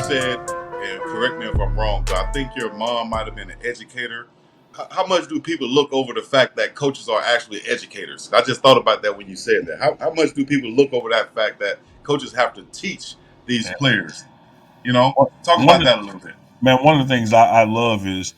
said, and correct me if I'm wrong, but I think your mom might have been an educator. How much do people look over the fact that coaches are actually educators? I just thought about that when you said that. How much do people look over that fact that coaches have to teach these players? Talk One about of, that a little bit. man, one of the things I love is,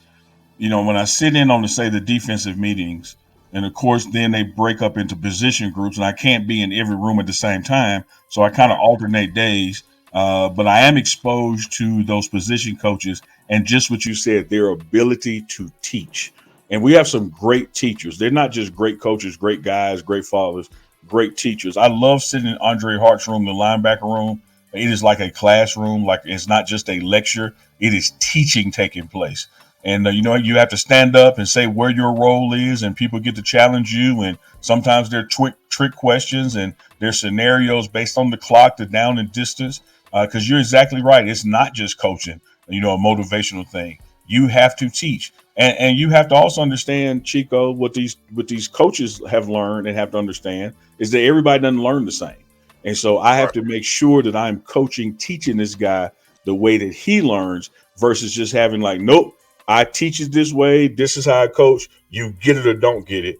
when I sit in on the defensive meetings, and of course then they break up into position groups, and I can't be in every room at the same time, so I kind of Right. alternate days. But I am exposed to those position coaches, and just what you said, their ability to teach. And we have some great teachers. They're not just great coaches, great guys, great fathers, great teachers. I love sitting in Andre Hart's room, the linebacker room. It is like a classroom, like it's not just a lecture, it is teaching taking place. And you have to stand up and say where your role is, and people get to challenge you. And sometimes they're trick questions, and there's scenarios based on the clock, the down and distance. Because you're exactly right, it's not just coaching, a motivational thing. You have to teach, and you have to also understand, Chico, what these coaches have learned and have to understand is that everybody doesn't learn the same. And so I have Right. to make sure that I'm coaching, teaching this guy the way that he learns versus just having like, nope, I teach it this way. This is how I coach. You get it or don't get it.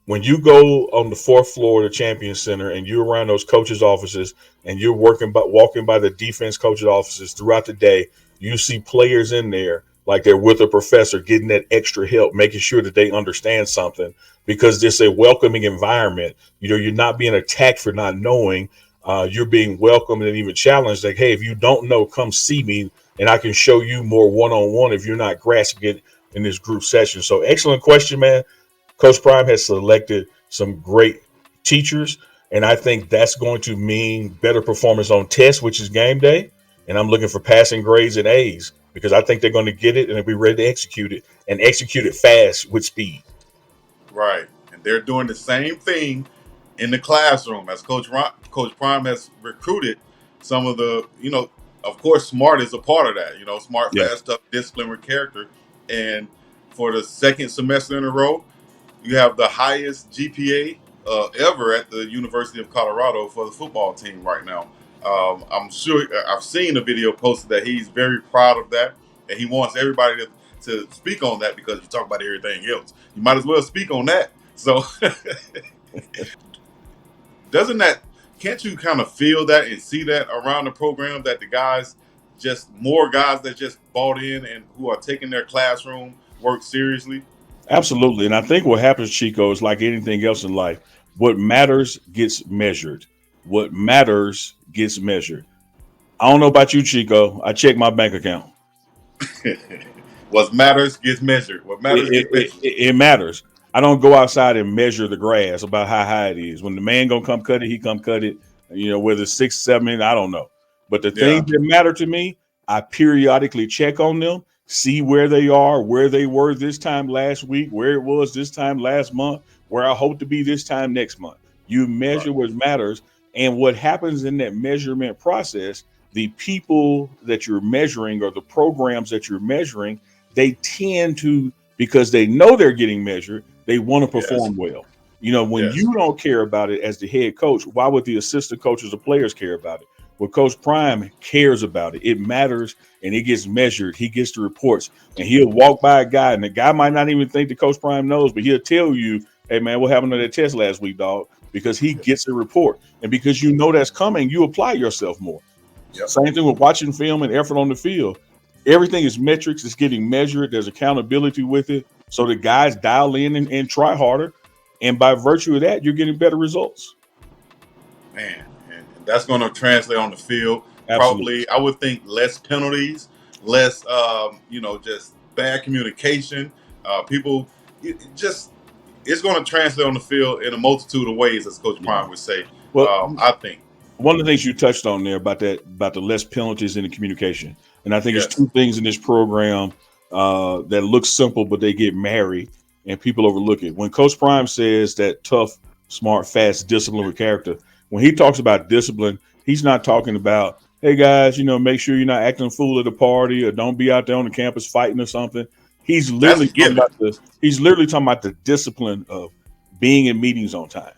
When you go on the fourth floor of the Champion Center and you're around those coaches' offices and you're walking by the defense coaches' offices throughout the day, you see players in there like they're with a professor, getting that extra help, making sure that they understand something because it's a welcoming environment. You're not being attacked for not knowing. You're being welcomed and even challenged. Like, hey, if you don't know, come see me and I can show you more one-on-one if you're not grasping it in this group session. So excellent question, man. Coach Prime has selected some great teachers, and I think that's going to mean better performance on tests, which is game day. And I'm looking for passing grades and A's because I think they're going to get it and they'll be ready to execute it and execute it fast with speed. Right. And they're doing the same thing in the classroom as Coach Prime has recruited some of the, of course, smart is a part of that. Smart, Yeah. fast, tough, discipline with character. And for the second semester in a row, you have the highest GPA ever at the University of Colorado for the football team right now. I'm sure I've seen a video posted that he's very proud of that, and he wants everybody to speak on that because you talk about everything else. You might as well speak on that. So, doesn't that? Can't you kind of feel that and see that around the program that the guys, just more guys that just bought in and who are taking their classroom work seriously? Absolutely. And I think what happens, Chico, is like anything else in life. What matters gets measured. What matters gets measured. I don't know about you, Chico. I check my bank account. What matters gets measured. What matters It, gets it, measured. it, it matters. I don't go outside and measure the grass about how high it is. When the man gonna come cut it, he come cut it. Whether it's 6, 7, I don't know. But the things Yeah. that matter to me, I periodically check on them, see where they are, where they were this time last week, where it was this time last month, where I hope to be this time next month. You Right. measure what matters, and what happens in that measurement process. The people that you're measuring or the programs that you're measuring, they tend to, because they know they're getting measured, they want to Yes. perform well. When Yes. you don't care about it as the head coach, why would the assistant coaches or players care about it? Well, Coach Prime cares about it. It matters and it gets measured. He gets the reports and he'll walk by a guy, and the guy might not even think that Coach Prime knows, but he'll tell you, hey, man, what happened to that test last week, dog? Because he gets the report. And because you know that's coming, you apply yourself more. Yep. Same thing with watching film and effort on the field. Everything is metrics. It's getting measured. There's accountability with it. So the guys dial in and try harder. And by virtue of that, you're getting better results. Man, and that's going to translate on the field. Absolutely. Probably, I would think less penalties, less, just bad communication. People, just it's going to translate on the field in a multitude of ways, as Coach Yeah. Prime would say. Well, I think one of the things you touched on there about the less penalties in the communication, and I think it's yes, two things in this program that look simple, but they get married, and people overlook it. When Coach Prime says that tough, smart, fast, discipline with character, when he talks about discipline, he's not talking about, hey guys, make sure you're not acting a fool at a party or don't be out there on the campus fighting or something. He's that's a literally talking given, about the he's literally talking about the discipline of being in meetings on time,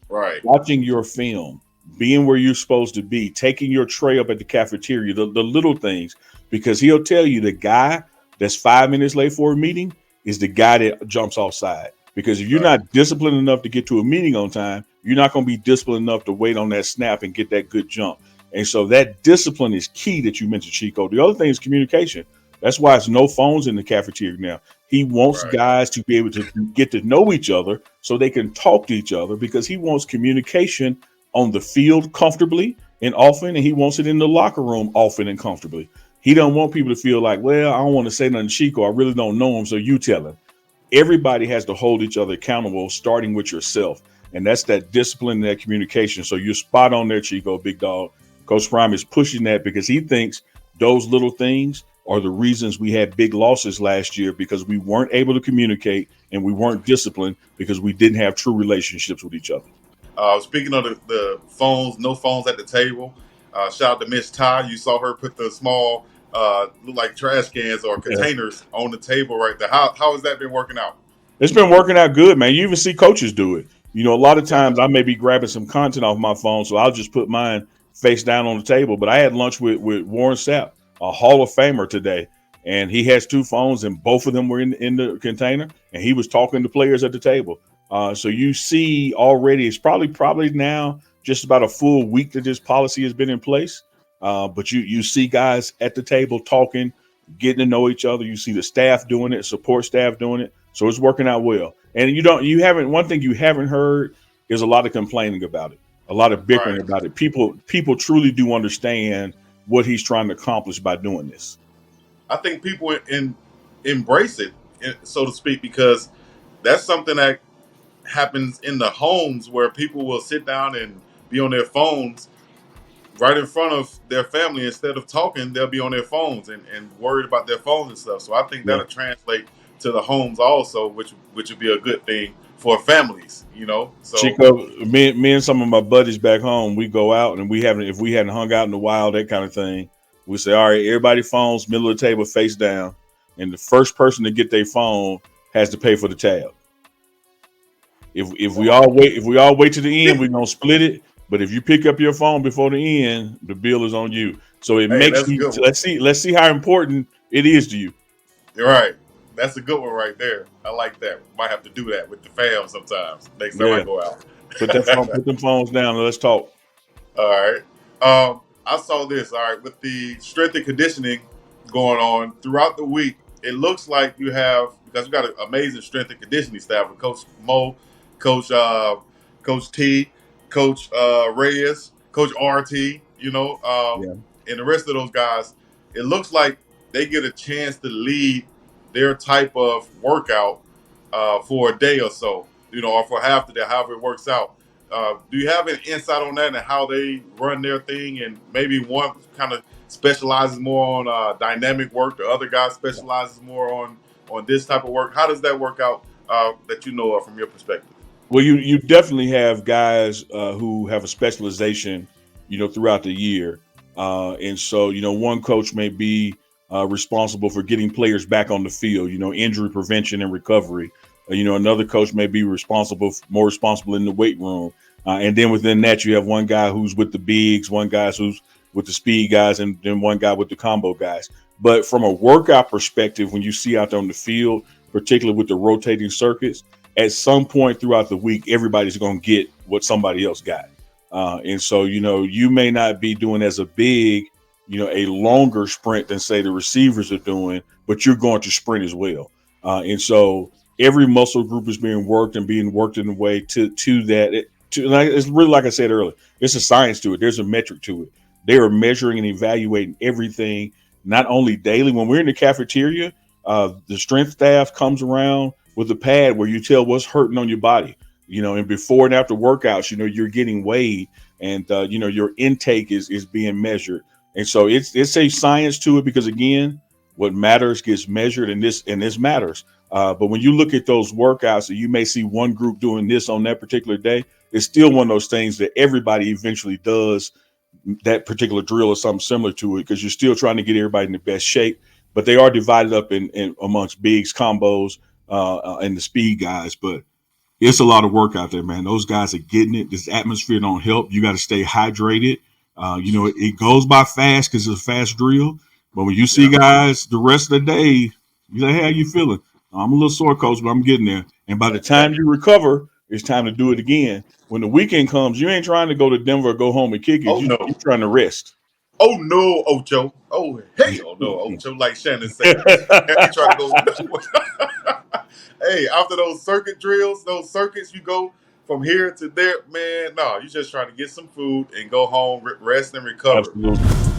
right? watching your film, being where you're supposed to be, taking your tray up at the cafeteria, the little things, because he'll tell you the guy that's 5 minutes late for a meeting is the guy that jumps offside. Because if you're Right. not disciplined enough to get to a meeting on time, you're not going to be disciplined enough to wait on that snap and get that good jump. And so that discipline is key that you mentioned, Chico. The other thing is communication. That's why it's no phones in the cafeteria now. He wants Right. guys to be able to get to know each other so they can talk to each other because he wants communication on the field comfortably and often, and he wants it in the locker room often and comfortably. He don't want people to feel like, well, I don't want to say nothing to Chico. I really don't know him, so you tell him. Everybody has to hold each other accountable, starting with yourself. And that's that discipline and that communication. So you're spot on there, Chico, big dog. Coach Prime is pushing that because he thinks those little things are the reasons we had big losses last year because we weren't able to communicate and we weren't disciplined because we didn't have true relationships with each other. Speaking of the phones, no phones at the table. Shout out to Miss Ty. You saw her put the small, look like trash cans or Yeah. containers on the table right there. How has that been working out? It's been working out good, man. You even see coaches do it. You know, a lot of Yeah. times I may be grabbing some content off my phone, so I'll just put mine face down on the table. But I had lunch with Warren Sapp, a Hall of Famer today, and he has two phones, and both of them were in the container, and he was talking to players at the table. So you see already, it's probably now just about a full week that this policy has been in place. But you see guys at the table talking, getting to know each other. You see the staff doing it, support staff doing it. So it's working out well. And you haven't, one thing you haven't heard is a lot of complaining about it, a lot of bickering Right. about it. People truly do understand what he's trying to accomplish by doing this. I think people embrace it, so to speak, because that's something that happens in the homes where people will sit down and be on their phones right in front of their family. Instead of talking, they'll be on their phones and worried about their phones and stuff. So I think Yeah. that'll translate to the homes also, which would be a good thing for families, So Chico, me and some of my buddies back home, we go out and if we hadn't hung out in the wild, that kind of thing, we say, all right, everybody phones, middle of the table, face down. And the first person to get their phone has to pay for the tab. If we all wait to the end, we're gonna split it. But if you pick up your phone before the end, the bill is on you. So it hey, makes that's a you good one. let's see how important it is to you. You're right. That's a good one right there. I like that. Might have to do that with the fam sometimes. Next time I Yeah. go out. Put them phones down and let's talk. All right. I saw this. All right, with the strength and conditioning going on throughout the week, it looks like you have because we got an amazing strength and conditioning staff with Coach Mo, Coach Coach T, Coach Reyes, Coach RT. Yeah. And the rest of those guys. It looks like they get a chance to lead their type of workout for a day or so. Or for half the day, however it works out. Do you have any insight on that and how they run their thing? And maybe one kind of specializes more on dynamic work, the other guy specializes more on this type of work. How does that work out that you know of from your perspective? Well, you definitely have guys who have a specialization, throughout the year, and so one coach may be responsible for getting players back on the field, injury prevention and recovery. Another coach may be more responsible in the weight room, and then within that you have one guy who's with the bigs, one guy who's with the speed guys, and then one guy with the combo guys. But from a workout perspective, when you see out there on the field, particularly with the rotating circuits, at some point throughout the week, everybody's going to get what somebody else got. And so, you may not be doing as a big, a longer sprint than say the receivers are doing, but you're going to sprint as well. And so every muscle group is being worked and being worked in a way to that. It's really, like I said earlier, it's a science to it. There's a metric to it. They are measuring and evaluating everything, not only daily. When we're in the cafeteria, the strength staff comes around with a pad where you tell what's hurting on your body, and before and after workouts, you're getting weighed and, your intake is being measured. And so it's a science to it because, again, what matters gets measured, and this matters. But when you look at those workouts and you may see one group doing this on that particular day, it's still one of those things that everybody eventually does that particular drill or something similar to it because you're still trying to get everybody in the best shape. But they are divided up in amongst bigs, combos, and the speed guys. But It's a lot of work out there, man. Those guys are getting it. This atmosphere don't help. You got to stay hydrated. It goes by fast because it's a fast drill. But when you see Yeah. guys the rest of the day, you're like, hey, how you feeling? I'm a little sore, coach, but I'm getting there. And by the time you recover, it's time to do it again. When the weekend comes, you ain't trying to go to Denver or go home and kick it. Oh You're no. trying to rest. Oh no, Ocho. Oh hell no, Ocho. Like Shannon say, and he try to go. Hey, after those circuit drills, those circuits, you go from here to there, man. No, you just trying to get some food and go home, rest and recover. Absolutely.